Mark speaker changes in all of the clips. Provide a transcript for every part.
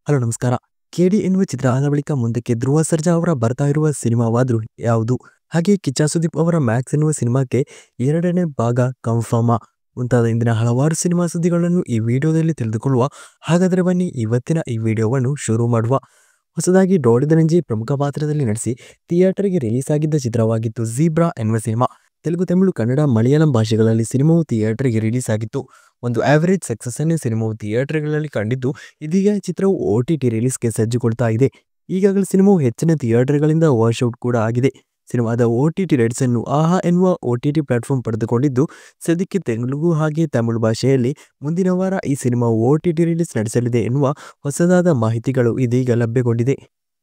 Speaker 1: Hello ನಮಸ್ಕಾರ. ಕೇಡಿ ಎನ್ನುವ ಚಿತ್ರ ಆದ ಬಳಿಕ ಮುಂದಕ್ಕೆ ಧ್ರುವ ಸರ್ಜಾ ಅವರ ಬರ್ತಾ ಇರುವ ಸಿನಿಮಾವಾದ್ರೂ ಯಾವುದು? ಹಾಗೆ ಕಿಚ್ಚ ಸುದೀಪ್ ಅವರ ಮ್ಯಾಕ್ಸ್ ಎನ್ನುವ ಸಿನಿಮಾಕ್ಕೆ 2ನೇ ಭಾಗ ಕನ್ಫರ್ಮ ಮುಂತಾದ ಇಂದಿನ ಹಲವಾರು ಸಿನಿಮಾ ಸುದ್ದಿಗಳನ್ನು ಈ ವಿಡಿಯೋದಲ್ಲಿ ತಿಳಿದುಕೊಳ್ಳುವ. ಹಾಗಾದರೆ ಬನ್ನಿ ಇವತ್ತಿನ ಈ ವಿಡಿಯೋವನ್ನು ಶುರು ಮಾಡುವ. ಹೊಸದಾಗಿ ಡಾಲಿ ಧನಂಜಯ್ ಪ್ರಮುಖ ಪಾತ್ರದಲ್ಲಿ ನಟಿಸಿ ಥಿಯೇಟರ್ಗೆ ರಿಲೀಸ್ ಆಗಿದ್ದ ಚಿತ್ರವಾಗಿತ್ತು ಝೀಬ್ರಾ ಎನ್ನುವ ಸಿನಿಮಾ. ತೆಲುಗು, ತಮಿಳು, ಕನ್ನಡ, ಮಲಯಾಳಂ ಭಾಷೆಗಳಲ್ಲಿ ಸಿನಿಮಾವು ಥಿಯೇಟರ್ಗೆ ರಿಲೀಸ್ ಆಗಿತ್ತು. ಒಂದು ಆವರೇಜ್ ಸಕ್ಸಸ್ ಅನ್ನೇ ಸಿನಿಮಾವು ಥಿಯೇಟರ್ಗಳಲ್ಲಿ ಕಂಡಿದ್ದು, ಇದೀಗ ಚಿತ್ರವು OTT ರಿಲೀಸ್ಗೆ ಸಜ್ಜುಗೊಳ್ತಾ ಇದೆ. ಈಗಾಗಲೇ ಸಿನಿಮಾವು ಹೆಚ್ಚಿನ ಥಿಯೇಟರ್ಗಳಿಂದ ವಾಶ್ಔಟ್ ಕೂಡ ಆಗಿದೆ. ಸಿನಿಮಾದ OTT ರೈಟ್ಸ್ ಅನ್ನು ಆಹಾ ಎನ್ನುವ OTT ಪ್ಲಾಟ್ಫಾರ್ಮ್ ಪಡೆದುಕೊಂಡಿದ್ದು, ಸದ್ಯಕ್ಕೆ ತೆಲುಗು ಹಾಗೆ ತಮಿಳು ಭಾಷೆಯಲ್ಲಿ ಮುಂದಿನ ವಾರ ಈ ಸಿನಿಮಾವು OTT ರಿಲೀಸ್ ನಡೆಸಲಿದೆ ಎನ್ನುವ ಹೊಸದಾದ ಮಾಹಿತಿಗಳು ಇದೀಗ ಲಭ್ಯಗೊಂಡಿದೆ.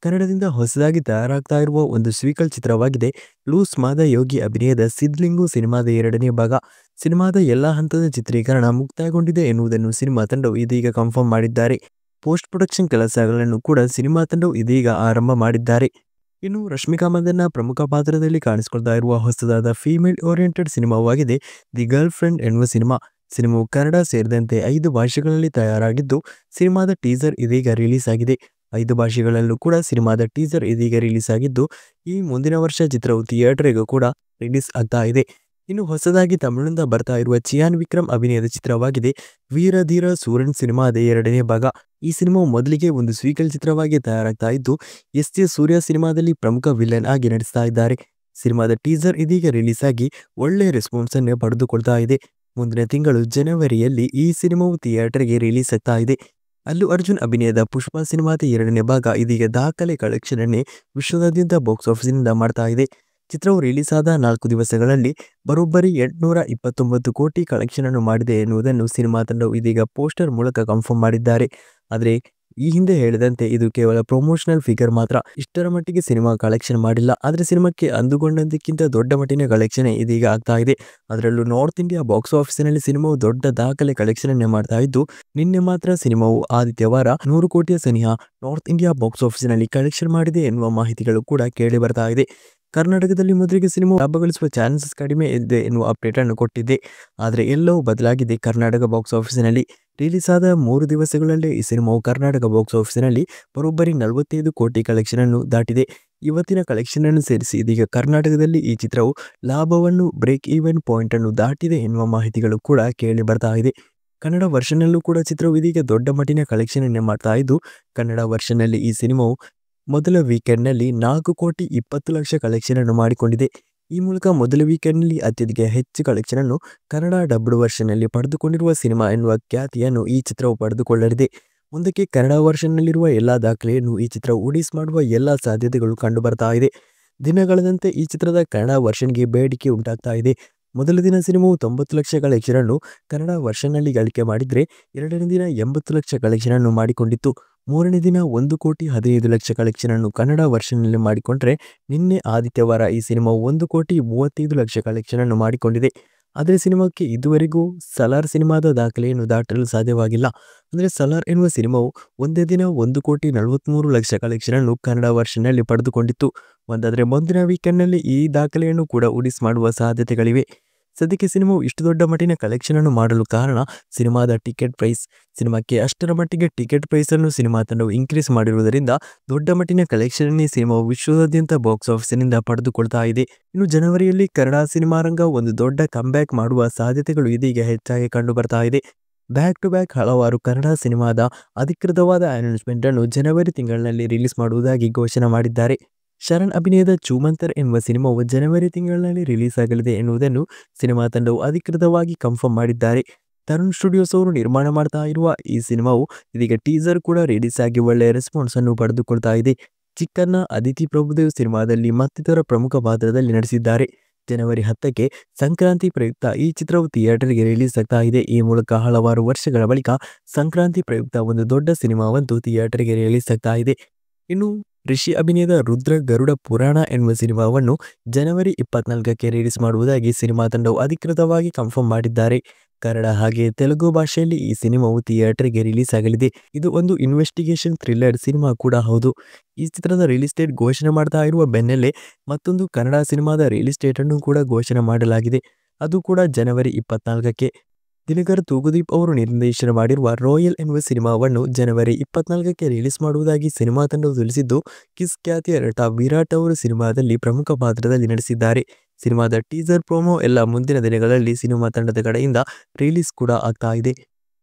Speaker 1: ಕನ್ನಡದಿಂದ ಹೊಸದಾಗಿ ತಯಾರಾಗ್ತಾ ಇರುವ ಒಂದು ಸ್ವೀಕಲ್ ಚಿತ್ರವಾಗಿದೆ ಲೂಸ್ ಮಾದ ಯೋಗಿ ಅಭಿನಯದ ಸಿದ್ಲಿಂಗು ಸಿನಿಮಾದ 2ನೇ ಭಾಗ. ಸಿನಿಮಾದ ಎಲ್ಲಾ ಹಂತದ ಚಿತ್ರೀಕರಣ ಮುಕ್ತಾಯಗೊಂಡಿದೆ ಎನ್ನುವುದನ್ನು ಸಿನಿಮಾ ತಂಡವು ಇದೀಗ ಕನ್ಫರ್ಮ್ ಮಾಡಿದ್ದಾರೆ. ಪೋಸ್ಟ್ ಪ್ರೊಡಕ್ಷನ್ ಕೆಲಸಗಳನ್ನು ಕೂಡ ಸಿನಿಮಾ ತಂಡವು ಇದೀಗ ಆರಂಭ ಮಾಡಿದ್ದಾರೆ. ಇನ್ನು ರಶ್ಮಿಕಾ ಮಂದಣ್ಣ ಪ್ರಮುಖ ಪಾತ್ರದಲ್ಲಿ ಕಾಣಿಸಿಕೊಳ್ತಾ ಇರುವ ಹೊಸದಾದ ಫೀಮೇಲ್ ಓರಿಯೆಂಟೆಡ್ ಸಿನಿಮಾವಾಗಿದೆ ದಿ ಗರ್ಲ್ ಫ್ರೆಂಡ್ ಎನ್ನುವ ಸಿನಿಮಾ. ಸಿನಿಮಾವು ಕನ್ನಡ ಸೇರಿದಂತೆ 5 ಭಾಷೆಗಳಲ್ಲಿ ತಯಾರಾಗಿದ್ದು, ಸಿನಿಮಾದ ಟೀಸರ್ ಇದೀಗ ರಿಲೀಸ್ ಆಗಿದೆ. 5 ಭಾಷೆಗಳಲ್ಲೂ ಕೂಡ ಸಿನಿಮಾದ ಟೀಸರ್ ಇದೀಗ ರಿಲೀಸ್ ಆಗಿದ್ದು, ಈ ಮುಂದಿನ ವರ್ಷ ಚಿತ್ರವು ಥಿಯೇಟರ್ಗೂ ಕೂಡ ರಿಲೀಸ್ ಆಗ್ತಾ ಇದೆ. ಇನ್ನು ಹೊಸದಾಗಿ ತಮಿಳಿನಿಂದ ಬರ್ತಾ ಇರುವ ಚಿಯಾನ್ ವಿಕ್ರಮ್ ಅಭಿನಯದ ಚಿತ್ರವಾಗಿದೆ ವೀರಧೀರ ಸೂರನ್ ಸಿನಿಮಾದ 2ನೇ ಭಾಗ. ಈ ಸಿನಿಮಾವು ಮೊದಲಿಗೆ ಒಂದು ಸ್ವೀಕಲ್ ಚಿತ್ರವಾಗಿ ತಯಾರಾಗ್ತಾ ಇದ್ದು, ಎಸ್ ಸೂರ್ಯ ಸಿನಿಮಾದಲ್ಲಿ ಪ್ರಮುಖ ವಿಲನ್ ಆಗಿ ನಟಿಸ್ತಾ ಇದ್ದಾರೆ. ಸಿನಿಮಾದ ಟೀಸರ್ ಇದೀಗ ರಿಲೀಸ್ ಆಗಿ ಒಳ್ಳೆಯ ರೆಸ್ಪಾನ್ಸ್ ಅನ್ನು ಪಡೆದುಕೊಳ್ತಾ ಇದೆ. ಮುಂದಿನ ತಿಂಗಳು ಜನವರಿಯಲ್ಲಿ ಈ ಸಿನಿಮಾವು ಥಿಯೇಟರ್ಗೆ ರಿಲೀಸ್ ಆಗ್ತಾ ಇದೆ. ಅಲ್ಲು ಅರ್ಜುನ್ ಅಭಿನಯದ ಪುಷ್ಪ ಸಿನಿಮಾದ 2ನೇ ಭಾಗ ಇದೀಗ ದಾಖಲೆ ಕಲೆಕ್ಷನ್ ಅನ್ನೇ ವಿಶ್ವದಾದ್ಯಂತ ಬಾಕ್ಸ್ ಆಫೀಸ್ನಿಂದ ಮಾಡ್ತಾ ಇದೆ. ಚಿತ್ರವು ರಿಲೀಸ್ ಆದ 4 ದಿವಸಗಳಲ್ಲಿ ಬರೋಬ್ಬರಿ 829 ಕೋಟಿ ಕಲೆಕ್ಷನ್ ಅನ್ನು ಮಾಡಿದೆ ಎನ್ನುವುದನ್ನು ಸಿನಿಮಾ ತಂಡವು ಇದೀಗ ಪೋಸ್ಟರ್ ಮೂಲಕ ಕನ್ಫರ್ಮ್ ಮಾಡಿದ್ದಾರೆ. ಆದರೆ ಈ ಹಿಂದೆ ಹೇಳಿದಂತೆ ಇದು ಕೇವಲ ಪ್ರಮೋಷನಲ್ ಫಿಗರ್ ಮಾತ್ರ. ಇಷ್ಟರ ಮಟ್ಟಿಗೆ ಸಿನಿಮಾ ಕಲೆಕ್ಷನ್ ಮಾಡಿಲ್ಲ. ಆದರೆ ಸಿನಿಮಾಕ್ಕೆ ಅಂದುಕೊಂಡಂತಕ್ಕಿಂತ ದೊಡ್ಡ ಮಟ್ಟಿನ ಕಲೆಕ್ಷನ್ ಇದೀಗ ಆಗ್ತಾ ಇದೆ. ಅದರಲ್ಲೂ ನಾರ್ತ್ ಇಂಡಿಯಾ ಬಾಕ್ಸ್ ಆಫೀಸಿನಲ್ಲಿ ಸಿನಿಮಾವು ದೊಡ್ಡ ದಾಖಲೆ ಕಲೆಕ್ಷನ್ ಅನ್ನೇ ಮಾಡ್ತಾ ಇದ್ದು, ನಿನ್ನೆ ಮಾತ್ರ ಸಿನಿಮಾವು ಆದಿತ್ಯವಾರ 100 ಕೋಟಿಯ ಸನಿಹ ನಾರ್ತ್ ಇಂಡಿಯಾ ಬಾಕ್ಸ್ ಆಫೀಸಿನಲ್ಲಿ ಕಲೆಕ್ಷನ್ ಮಾಡಿದೆ ಎನ್ನುವ ಮಾಹಿತಿಗಳು ಕೂಡ ಕೇಳಿ ಬರ್ತಾ ಇದೆ. ಕರ್ನಾಟಕದಲ್ಲಿ ಮೊದಲಿಗೆ ಸಿನಿಮಾ ಲಾಭ ಗಳಿಸುವ ಚಾನ್ಸಸ್ ಕಡಿಮೆ ಇದೆ ಎನ್ನುವ ಅಪ್ಡೇಟ್ ಅನ್ನು ಕೊಟ್ಟಿದ್ದೆ. ಆದರೆ ಎಲ್ಲವೂ ಬದಲಾಗಿದೆ. ಕರ್ನಾಟಕ ಬಾಕ್ಸ್ ಆಫೀಸಿನಲ್ಲಿ ರಿಲೀಸ್ ಆದ 3 ದಿವಸಗಳಲ್ಲೇ ಈ ಸಿನಿಮಾವು ಕರ್ನಾಟಕ ಬಾಕ್ಸ್ ಆಫೀಸಿನಲ್ಲಿ ಬರೋಬ್ಬರಿ 45 ಕೋಟಿ ಕಲೆಕ್ಷನ್ ಅನ್ನು ದಾಟಿದೆ. ಇವತ್ತಿನ ಕಲೆಕ್ಷನ್ ಅನ್ನು ಸೇರಿಸಿ ಇದೀಗ ಕರ್ನಾಟಕದಲ್ಲಿ ಈ ಚಿತ್ರವು ಲಾಭವನ್ನು ಬ್ರೇಕ್ ಈವನ್ ಪಾಯಿಂಟ್ ಅನ್ನು ದಾಟಿದೆ ಎನ್ನುವ ಮಾಹಿತಿಗಳು ಕೂಡ ಕೇಳಿ ಬರ್ತಾ ಇದೆ. ಕನ್ನಡ ವರ್ಷನ್ನಲ್ಲೂ ಕೂಡ ಚಿತ್ರವು ಇದೀಗ ದೊಡ್ಡ ಮಟ್ಟಿನ ಕಲೆಕ್ಷನ್ ಅನ್ನೇ ಮಾಡ್ತಾ ಇದ್ದು, ಕನ್ನಡ ವರ್ಷನ್ನಲ್ಲಿ ಈ ಸಿನಿಮಾವು ಮೊದಲ ವೀಕೆಂಡ್ನಲ್ಲಿ 4 ಕೋಟಿ 20 ಲಕ್ಷ ಕಲೆಕ್ಷನ್ ಅನ್ನು ಮಾಡಿಕೊಂಡಿದೆ. ಈ ಮೂಲಕ ಮೊದಲ ವೀಕೆಂಡ್ನಲ್ಲಿ ಅತ್ಯಧಿಕ ಹೆಚ್ಚು ಕಲೆಕ್ಷನ್ ಅನ್ನು ಕನ್ನಡ ಡಬ್ಡ್ ವರ್ಷನ್ನಲ್ಲಿ ಪಡೆದುಕೊಂಡಿರುವ ಸಿನಿಮಾ ಎನ್ನುವ ಖ್ಯಾತಿಯನ್ನು ಈ ಚಿತ್ರವು ಪಡೆದುಕೊಳ್ಳಲಿದೆ. ಮುಂದಕ್ಕೆ ಕನ್ನಡ ವರ್ಷನ್ನಲ್ಲಿರುವ ಎಲ್ಲಾ ದಾಖಲೆಯನ್ನು ಈ ಚಿತ್ರವು ಉಡಿಸ್ ಮಾಡುವ ಎಲ್ಲಾ ಸಾಧ್ಯತೆಗಳು ಕಂಡು ಬರ್ತಾ ಇದೆ. ದಿನಗಳದಂತೆ ಈ ಚಿತ್ರದ ಕನ್ನಡ ವರ್ಷನ್ಗೆ ಬೇಡಿಕೆ ಉಂಟಾಗ್ತಾ ಇದೆ. ಮೊದಲ ದಿನ ಸಿನಿಮಾವು 90 ಲಕ್ಷ ಕಲೆಕ್ಷನ್ ಅನ್ನು ಕನ್ನಡ ವರ್ಷನ್ನಲ್ಲಿ ಗಳಿಕೆ ಮಾಡಿದ್ರೆ, 2ನೇ ದಿನ 80 ಲಕ್ಷ ಕಲೆಕ್ಷನ್ ಅನ್ನು ಮಾಡಿಕೊಂಡಿತ್ತು. 3ನೇ ದಿನ 1 ಕೋಟಿ 15 ಲಕ್ಷ ಕಲೆಕ್ಷನ್ ಅನ್ನು ಕನ್ನಡ ವರ್ಷನ್ನಲ್ಲಿ ಮಾಡಿಕೊಂಡ್ರೆ, ನಿನ್ನೆ ಆದಿತ್ಯವಾರ ಈ ಸಿನಿಮಾವು 1 ಕೋಟಿ 35 ಲಕ್ಷ ಕಲೆಕ್ಷನ್ ಅನ್ನು ಮಾಡಿಕೊಂಡಿದೆ. ಆದರೆ ಸಿನಿಮಾಕ್ಕೆ ಇದುವರೆಗೂ ಸಲಾರ್ ಸಿನಿಮಾದ ದಾಖಲೆಯನ್ನು ದಾಟಲು ಸಾಧ್ಯವಾಗಿಲ್ಲ. ಅಂದರೆ ಸಲಾರ್ ಎನ್ನುವ ಸಿನಿಮಾವು ಒಂದೇ ದಿನ 1 ಕೋಟಿ 43 ಲಕ್ಷ ಕಲೆಕ್ಷನ್ ಅನ್ನು ಕನ್ನಡ ವರ್ಷನ್ನಲ್ಲಿ ಪಡೆದುಕೊಂಡಿತ್ತು. ಒಂದಾದರೆ ಮುಂದಿನ ವೀಕೆಂಡ್ನಲ್ಲಿ ಈ ದಾಖಲೆಯನ್ನು ಕೂಡ ಉಡಿಸ್ ಮಾಡುವ ಸಾಧ್ಯತೆಗಳಿವೆ. ಸದ್ಯಕ್ಕೆ ಸಿನಿಮಾವು ಇಷ್ಟು ದೊಡ್ಡ ಮಟ್ಟಿನ ಕಲೆಕ್ಷನ್ ಅನ್ನು ಮಾಡಲು ಕಾರಣ ಸಿನಿಮಾದ ಟಿಕೆಟ್ ಪ್ರೈಸ್. ಸಿನಿಮಾಕ್ಕೆ ಅಷ್ಟರ ಮಟ್ಟಿಗೆ ಟಿಕೆಟ್ ಪ್ರೈಸ್ ಅನ್ನು ಸಿನಿಮಾ ತಂಡವು ಇನ್ಕ್ರೀಸ್ ಮಾಡಿರುವುದರಿಂದ ದೊಡ್ಡ ಮಟ್ಟಿನ ಕಲೆಕ್ಷನ್ ಅನ್ನೇ ಸಿನಿಮಾವು ವಿಶ್ವದಾದ್ಯಂತ ಬಾಕ್ಸ್ ಆಫೀಸಿನಿಂದ ಪಡೆದುಕೊಳ್ತಾ ಇದೆ. ಇನ್ನು ಜನವರಿಯಲ್ಲಿ ಕನ್ನಡ ಸಿನಿಮಾ ರಂಗ ಒಂದು ದೊಡ್ಡ ಕಂಬ್ಯಾಕ್ ಮಾಡುವ ಸಾಧ್ಯತೆಗಳು ಇದೀಗ ಹೆಚ್ಚಾಗಿ ಕಂಡು ಬರ್ತಾ ಇದೆ. ಬ್ಯಾಕ್ ಟು ಬ್ಯಾಕ್ ಹಲವಾರು ಕನ್ನಡ ಸಿನಿಮಾದ ಅಧಿಕೃತವಾದ ಅನೌನ್ಸ್ಮೆಂಟ್ ಅನ್ನು ಜನವರಿ ತಿಂಗಳಿನಲ್ಲಿ ರಿಲೀಸ್ ಮಾಡುವುದಾಗಿ ಘೋಷಣೆ ಮಾಡಿದ್ದಾರೆ. ಶರಣ್ ಅಭಿನಯದ ಚೂಮಂತರ್ ಎನ್ನುವ ಸಿನಿಮಾವು ಜನವರಿ ತಿಂಗಳಿನಲ್ಲಿ ರಿಲೀಸ್ ಆಗಲಿದೆ ಎನ್ನುವುದನ್ನು ಸಿನಿಮಾ ತಂಡವು ಅಧಿಕೃತವಾಗಿ ಕನ್ಫರ್ಮ್ ಮಾಡಿದ್ದಾರೆ. ತರುಣ್ ಸ್ಟುಡಿಯೋಸ್ ಅವರು ನಿರ್ಮಾಣ ಮಾಡ್ತಾ ಇರುವ ಈ ಸಿನಿಮಾವು ಇದೀಗ ಟೀಸರ್ ಕೂಡ ರಿಲೀಸ್ ಆಗಿ ಒಳ್ಳೆಯ ರೆಸ್ಪಾನ್ಸ್ ಅನ್ನು ಪಡೆದುಕೊಳ್ತಾ ಇದೆ. ಚಿಕ್ಕಣ್ಣ, ಅದಿತಿ ಪ್ರಭುದೇವ್ ಸಿನಿಮಾದಲ್ಲಿ ಮತ್ತಿತರ ಪ್ರಮುಖ ಪಾತ್ರದಲ್ಲಿ ನಟಿಸಿದ್ದಾರೆ. ಜನವರಿ 10ಕ್ಕೆ ಸಂಕ್ರಾಂತಿ ಪ್ರಯುಕ್ತ ಈ ಚಿತ್ರವು ಥಿಯೇಟರ್ಗೆ ರಿಲೀಸ್ ಆಗ್ತಾ ಇದೆ. ಈ ಮೂಲಕ ಹಲವಾರು ವರ್ಷಗಳ ಬಳಿಕ ಸಂಕ್ರಾಂತಿ ಪ್ರಯುಕ್ತ ಒಂದು ದೊಡ್ಡ ಸಿನಿಮಾವಂತೂ ಥಿಯೇಟರ್ಗೆ ರಿಲೀಸ್ ಆಗ್ತಾ ಇದೆ. ಇನ್ನು ರಿಷಿ ಅಭಿನಯದ ರುದ್ರ ಗರುಡ ಪುರಾಣ ಎನ್ನುವ ಸಿನಿಮಾವನ್ನು ಜನವರಿ 24ಕ್ಕೆ ರಿಲೀಸ್ ಮಾಡುವುದಾಗಿ ಸಿನಿಮಾ ತಂಡವು ಅಧಿಕೃತವಾಗಿ ಕನ್ಫರ್ಮ್ ಮಾಡಿದ್ದಾರೆ. ಕನ್ನಡ ಹಾಗೆ ತೆಲುಗು ಭಾಷೆಯಲ್ಲಿ ಈ ಸಿನಿಮಾವು ಥಿಯೇಟರ್ಗೆ ರಿಲೀಸ್ ಆಗಲಿದೆ. ಇದು ಒಂದು ಇನ್ವೆಸ್ಟಿಗೇಷನ್ ಥ್ರಿಲ್ಲರ್ ಸಿನಿಮಾ ಕೂಡ ಹೌದು. ಈ ಚಿತ್ರದ ರಿಲೀಸ್ ಡೇಟ್ ಘೋಷಣೆ ಮಾಡ್ತಾ ಇರುವ ಬೆನ್ನಲ್ಲೇ ಮತ್ತೊಂದು ಕನ್ನಡ ಸಿನಿಮಾದ ರಿಲೀಸ್ ಡೇಟ್ ಅನ್ನು ಕೂಡ ಘೋಷಣೆ ಮಾಡಲಾಗಿದೆ. ಅದು ಕೂಡ ಜನವರಿ 24ಕ್ಕೆ. ದಿನಕರ್ ತೂಗುದೀಪ್ ಅವರು ನಿರ್ದೇಶನ ಮಾಡಿರುವ ರಾಯಲ್ ಎನ್ನುವ ಸಿನಿಮಾವನ್ನು ಜನವರಿ 24ಕ್ಕೆ ರಿಲೀಸ್ ಮಾಡುವುದಾಗಿ ಸಿನಿಮಾ ತಂಡವು ತಿಳಿಸಿದ್ದು, ಕಿಸ್ ಖ್ಯಾತಿಯ ನಟ ವಿರಾಟ್ ಅವರು ಸಿನಿಮಾದಲ್ಲಿ ಪ್ರಮುಖ ಪಾತ್ರದಲ್ಲಿ ನಟಿಸಿದ್ದಾರೆ. ಸಿನಿಮಾದ ಟೀಸರ್ ಪ್ರೊಮೋ ಎಲ್ಲ ಮುಂದಿನ ದಿನಗಳಲ್ಲಿ ಸಿನಿಮಾ ತಂಡದ ಕಡೆಯಿಂದ ರಿಲೀಸ್ ಕೂಡ ಆಗ್ತಾ ಇದೆ.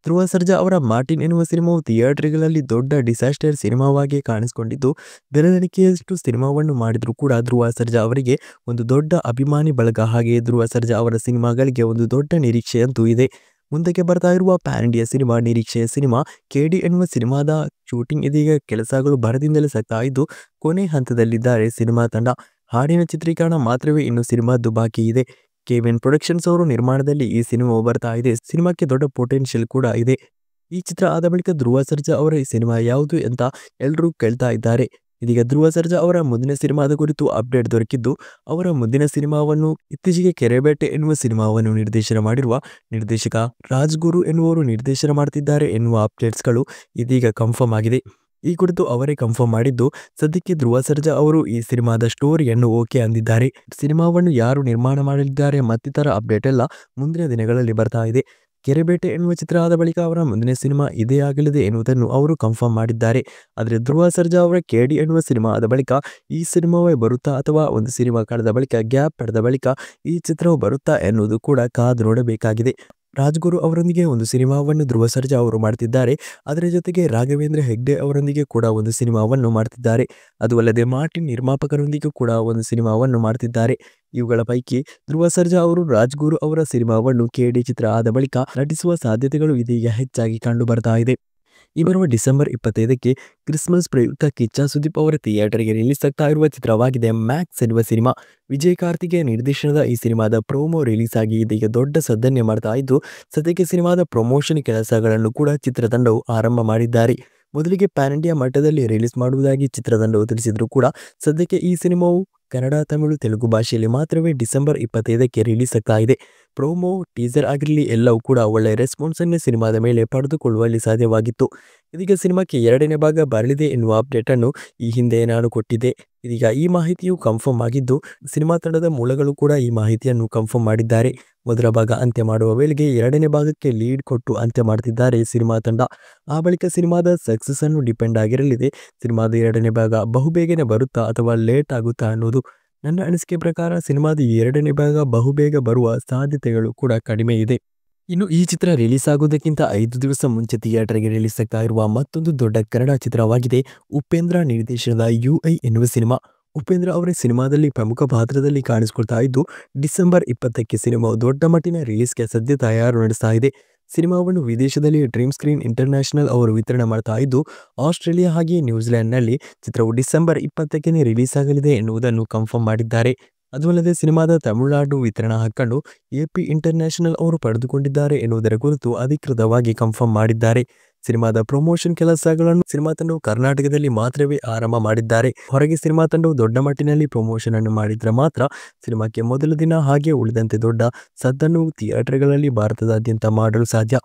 Speaker 1: ಧ್ರುವ ಸರ್ಜಾ ಅವರ ಮಾರ್ಟಿನ್ ಎನ್ನುವ ಸಿನಿಮಾವು ಥಿಯೇಟರ್ಗಳಲ್ಲಿ ದೊಡ್ಡ ಡಿಸಾಸ್ಟರ್ ಸಿನಿಮಾವಾಗಿ ಕಾಣಿಸಿಕೊಂಡಿದ್ದು, ಬೆರಳೆಣಿಕೆಯಷ್ಟು ಸಿನಿಮಾವನ್ನು ಮಾಡಿದ್ರೂ ಕೂಡ ಧ್ರುವ ಸರ್ಜಾ ಅವರಿಗೆ ಒಂದು ದೊಡ್ಡ ಅಭಿಮಾನಿ ಬಳಗ, ಹಾಗೆಯೇ ಧ್ರುವ ಸರ್ಜಾ ಅವರ ಸಿನಿಮಾಗಳಿಗೆ ಒಂದು ದೊಡ್ಡ ನಿರೀಕ್ಷೆಯಂತೂ ಇದೆ. ಮುಂದಕ್ಕೆ ಬರ್ತಾ ಇರುವ ಪ್ಯಾನ್ ಇಂಡಿಯಾ ಸಿನಿಮಾ ನಿರೀಕ್ಷೆಯ ಸಿನಿಮಾ ಕೆಡಿ ಎನ್ನುವ ಸಿನಿಮಾದ ಶೂಟಿಂಗ್ ಇದೀಗ ಕೆಲಸಗಳು ಭರದಿಂದಲೇ ಸಾಗ್ತಾ ಇದ್ದು, ಕೊನೆ ಹಂತದಲ್ಲಿದ್ದಾರೆ ಸಿನಿಮಾ ತಂಡ. ಹಾಡಿನ ಚಿತ್ರೀಕರಣ ಮಾತ್ರವೇ ಇನ್ನು ಸಿನಿಮಾದ್ದು ಬಾಕಿ ಇದೆ. ಕೆವಿನ್ ಪ್ರೊಡಕ್ಷನ್ಸ್ ಅವರು ನಿರ್ಮಾಣದಲ್ಲಿ ಈ ಸಿನಿಮಾವು ಬರ್ತಾ ಇದೆ. ಸಿನಿಮಾಕ್ಕೆ ದೊಡ್ಡ ಪೊಟೆನ್ಷಿಯಲ್ ಕೂಡ ಇದೆ. ಈ ಚಿತ್ರ ಆದ ಬಳಿಕ ಧ್ರುವ ಸರ್ಜಾ ಅವರ ಈ ಸಿನಿಮಾ ಯಾವುದು ಅಂತ ಎಲ್ಲರೂ ಕೇಳ್ತಾ ಇದ್ದಾರೆ. ಇದೀಗ ಧ್ರುವ ಸರ್ಜಾ ಅವರ ಮುಂದಿನ ಸಿನಿಮಾದ ಕುರಿತು ಅಪ್ಡೇಟ್ ದೊರಕಿದ್ದು, ಅವರ ಮುಂದಿನ ಸಿನಿಮಾವನ್ನು ಇತ್ತೀಚೆಗೆ ಕೆರೆಬೇಟೆ ಎನ್ನುವ ಸಿನಿಮಾವನ್ನು ನಿರ್ದೇಶನ ಮಾಡಿರುವ ನಿರ್ದೇಶಕ ರಾಜ್ಗುರು ಎನ್ನುವರು ನಿರ್ದೇಶನ ಮಾಡ್ತಿದ್ದಾರೆ ಎನ್ನುವ ಅಪ್ಡೇಟ್ಸ್ಗಳು ಇದೀಗ ಕನ್ಫರ್ಮ್ ಆಗಿದೆ. ಈ ಕುರಿತು ಅವರೇ ಕನ್ಫರ್ಮ್ ಮಾಡಿದ್ದು, ಸದ್ಯಕ್ಕೆ ಧ್ರುವ ಸರ್ಜಾ ಅವರು ಈ ಸಿನಿಮಾದ ಸ್ಟೋರಿಯನ್ನು ಓಕೆ ಅಂದಿದ್ದಾರೆ. ಸಿನಿಮಾವನ್ನು ಯಾರು ನಿರ್ಮಾಣ ಮಾಡಲಿದ್ದಾರೆ ಮತ್ತಿತರ ಅಪ್ಡೇಟ್ ಎಲ್ಲ ಮುಂದಿನ ದಿನಗಳಲ್ಲಿ ಬರ್ತಾ ಇದೆ. ಕೆರೆಬೇಟೆ ಎನ್ನುವ ಚಿತ್ರ ಆದ ಬಳಿಕ ಅವರ ಮುಂದಿನ ಸಿನಿಮಾ ಇದೇ ಆಗಲಿದೆ ಎನ್ನುವುದನ್ನು ಅವರು ಕನ್ಫರ್ಮ್ ಮಾಡಿದ್ದಾರೆ. ಆದರೆ ಧ್ರುವ ಸರ್ಜಾ ಅವರ ಕೆಡಿ ಎನ್ನುವ ಸಿನಿಮಾ ಆದ ಬಳಿಕ ಈ ಸಿನಿಮಾವೇ ಬರುತ್ತಾ ಅಥವಾ ಒಂದು ಸಿನಿಮಾ ಕಳೆದ ಬಳಿಕ ಗ್ಯಾಪ್ ಪಡೆದ ಬಳಿಕ ಈ ಚಿತ್ರವು ಬರುತ್ತಾ ಎನ್ನುವುದು ಕೂಡ ಕಾದು ನೋಡಬೇಕಾಗಿದೆ. ರಾಜ್ಗುರು ಅವರೊಂದಿಗೆ ಒಂದು ಸಿನಿಮಾವನ್ನು ಧ್ರುವ ಸರ್ಜಾ ಅವರು ಮಾಡ್ತಿದ್ದಾರೆ. ಅದರ ಜೊತೆಗೆ ರಾಘವೇಂದ್ರ ಹೆಗ್ಡೆ ಅವರೊಂದಿಗೆ ಕೂಡ ಒಂದು ಸಿನಿಮಾವನ್ನು ಮಾಡ್ತಿದ್ದಾರೆ. ಅದು ಅಲ್ಲದೆ ಮಾರ್ಟಿನ್ ನಿರ್ಮಾಪಕರೊಂದಿಗೆ ಕೂಡ ಒಂದು ಸಿನಿಮಾವನ್ನು ಮಾಡ್ತಿದ್ದಾರೆ. ಇವುಗಳ ಪೈಕಿ ಧ್ರುವ ಸರ್ಜಾ ಅವರು ರಾಜ್ಗುರು ಅವರ ಸಿನಿಮಾವನ್ನು ಕೆಡಿ ಚಿತ್ರ ಆದ ಬಳಿಕ ನಟಿಸುವ ಸಾಧ್ಯತೆಗಳು ಇದೀಗ ಹೆಚ್ಚಾಗಿ ಕಂಡು ಬರ್ತಾ ಇದೆ. ಈ ಬರುವ ಡಿಸೆಂಬರ್ 25ಕ್ಕೆ ಕ್ರಿಸ್ಮಸ್ ಪ್ರಯುಕ್ತ ಕಿಚ್ಚ ಸುದೀಪ್ ಅವರ ಥಿಯೇಟರ್ಗೆ ರಿಲೀಸ್ ಆಗ್ತಾ ಇರುವ ಚಿತ್ರವಾಗಿದೆ ಮ್ಯಾಕ್ಸ್ ಎನ್ನುವ ಸಿನಿಮಾ. ವಿಜಯ್ ಕಾರ್ತಿಕೇಯ ನಿರ್ದೇಶನದ ಈ ಸಿನಿಮಾದ ಪ್ರೋಮೋ ರಿಲೀಸ್ ಆಗಿ ಇದೀಗ ದೊಡ್ಡ ಸದ್ದನ್ನೇ ಮಾಡ್ತಾ ಇದ್ದು, ಸದ್ಯಕ್ಕೆ ಸಿನಿಮಾದ ಪ್ರಮೋಷನ್ ಕೆಲಸಗಳನ್ನು ಕೂಡ ಚಿತ್ರತಂಡವು ಆರಂಭ ಮಾಡಿದ್ದಾರೆ. ಮೊದಲಿಗೆ ಪ್ಯಾನ್ ಇಂಡಿಯಾ ಮಟ್ಟದಲ್ಲಿ ರಿಲೀಸ್ ಮಾಡುವುದಾಗಿ ಚಿತ್ರತಂಡವು ತಿಳಿಸಿದ್ರು ಕೂಡ ಸದ್ಯಕ್ಕೆ ಈ ಸಿನಿಮಾವು ಕನ್ನಡ, ತಮಿಳು, ತೆಲುಗು ಭಾಷೆಯಲ್ಲಿ ಮಾತ್ರವೇ ಡಿಸೆಂಬರ್ 25ಕ್ಕೆ ರಿಲೀಸ್ ಆಗ್ತಾ ಇದೆ. ಪ್ರೋಮೋ, ಟೀಸರ್ ಆಗಿರಲಿ ಎಲ್ಲವೂ ಕೂಡ ಒಳ್ಳೆಯ ರೆಸ್ಪಾನ್ಸ್ ಅನ್ನೇ ಸಿನಿಮಾದ ಮೇಲೆ ಪಡೆದುಕೊಳ್ಳುವಲ್ಲಿ ಸಾಧ್ಯವಾಗಿತ್ತು. ಇದೀಗ ಸಿನಿಮಾಕ್ಕೆ 2ನೇ ಭಾಗ ಬರಲಿದೆ ಎನ್ನುವ ಅಪ್ಡೇಟ್ ಅನ್ನು ಈ ಹಿಂದೆ ನಾನು ಕೊಟ್ಟಿದ್ದೆ. ಇದೀಗ ಈ ಮಾಹಿತಿಯು ಕನ್ಫರ್ಮ್ ಆಗಿದ್ದು, ಸಿನಿಮಾ ತಂಡದ ಮೂಲಗಳು ಕೂಡ ಈ ಮಾಹಿತಿಯನ್ನು ಕನ್ಫರ್ಮ್ ಮಾಡಿದ್ದಾರೆ. ಮೊದಲ ಭಾಗ ಅಂತ್ಯ ಮಾಡುವ ವೇಳೆಗೆ 2ನೇ ಭಾಗಕ್ಕೆ ಲೀಡ್ ಕೊಟ್ಟು ಅಂತ್ಯ ಮಾಡ್ತಿದ್ದಾರೆ ಸಿನಿಮಾ ತಂಡ. ಆ ಬಳಿಕ ಸಿನಿಮಾದ ಸಕ್ಸಸ್ ಅನ್ನು ಡಿಪೆಂಡ್ ಆಗಿರಲಿದೆ ಸಿನಿಮಾದ 2ನೇ ಭಾಗ ಬಹುಬೇಗನೆ ಬರುತ್ತಾ ಅಥವಾ ಲೇಟ್ ಆಗುತ್ತಾ ಅನ್ನೋದು. ನನ್ನ ಅನಿಸಿಕೆ ಪ್ರಕಾರ ಸಿನಿಮಾದ 2ನೇ ಭಾಗ ಬಹುಬೇಗ ಬರುವ ಸಾಧ್ಯತೆಗಳು ಕೂಡ ಕಡಿಮೆ ಇದೆ. ಇನ್ನು ಈ ಚಿತ್ರ ರಿಲೀಸ್ ಆಗೋದಕ್ಕಿಂತ 5 ದಿವಸ ಮುಂಚೆ ಥಿಯೇಟರ್ಗೆ ರಿಲೀಸ್ ಆಗ್ತಾ ಇರುವ ಮತ್ತೊಂದು ದೊಡ್ಡ ಕನ್ನಡ ಚಿತ್ರವಾಗಿದೆ ಉಪೇಂದ್ರ ನಿರ್ದೇಶನದ UI ಎನ್ನುವ ಸಿನಿಮಾ. ಉಪೇಂದ್ರ ಅವರ ಸಿನಿಮಾದಲ್ಲಿ ಪ್ರಮುಖ ಪಾತ್ರದಲ್ಲಿ ಕಾಣಿಸಿಕೊಳ್ತಾ ಇದ್ದು, ಡಿಸೆಂಬರ್ 20ಕ್ಕೆ ಸಿನಿಮಾವು ದೊಡ್ಡ ಮಟ್ಟಿನ ರಿಲೀಸ್ಗೆ ಸದ್ಯ ತಯಾರು ನಡೆಸ್ತಾ ಇದೆ. ಸಿನಿಮಾವನ್ನು ವಿದೇಶದಲ್ಲಿ ಡ್ರೀಮ್ ಸ್ಕ್ರೀನ್ ಇಂಟರ್ನ್ಯಾಷನಲ್ ಅವರು ವಿತರಣೆ ಮಾಡ್ತಾ ಇದ್ದು, ಆಸ್ಟ್ರೇಲಿಯಾ ಹಾಗೆಯೇ ನ್ಯೂಜಿಲೆಂಡ್ನಲ್ಲಿ ಚಿತ್ರವು ಡಿಸೆಂಬರ್ 20ಕ್ಕೆ ರಿಲೀಸ್ ಆಗಲಿದೆ ಎನ್ನುವುದನ್ನು ಕನ್ಫರ್ಮ್ ಮಾಡಿದ್ದಾರೆ. ಅದು ಅಲ್ಲದೆ ಸಿನಿಮಾದ ತಮಿಳುನಾಡು ವಿತರಣಾ ಹಕ್ಕನ್ನು AP ಇಂಟರ್ನ್ಯಾಷನಲ್ ಅವರು ಪಡೆದುಕೊಂಡಿದ್ದಾರೆ ಎನ್ನುವುದರ ಕುರಿತು ಅಧಿಕೃತವಾಗಿ ಕನ್ಫರ್ಮ್ ಮಾಡಿದ್ದಾರೆ. ಸಿನಿಮಾದ ಪ್ರಮೋಷನ್ ಕೆಲಸಗಳನ್ನು ಸಿನಿಮಾ ತಂಡವು ಕರ್ನಾಟಕದಲ್ಲಿ ಮಾತ್ರವೇ ಆರಂಭ ಮಾಡಿದ್ದಾರೆ. ಹೊರಗೆ ಸಿನಿಮಾ ತಂಡವು ದೊಡ್ಡ ಮಟ್ಟಿನಲ್ಲಿ ಪ್ರಮೋಷನ್ ಅನ್ನು ಮಾಡಿದ್ರೆ ಮಾತ್ರ ಸಿನಿಮಾಕ್ಕೆ ಮೊದಲ ದಿನ ಹಾಗೆ ಉಳಿದಂತೆ ದೊಡ್ಡ ಸದ್ದನ್ನು ಥಿಯೇಟರ್ಗಳಲ್ಲಿ ಭಾರತದಾದ್ಯಂತ ಮಾಡಲು ಸಾಧ್ಯ.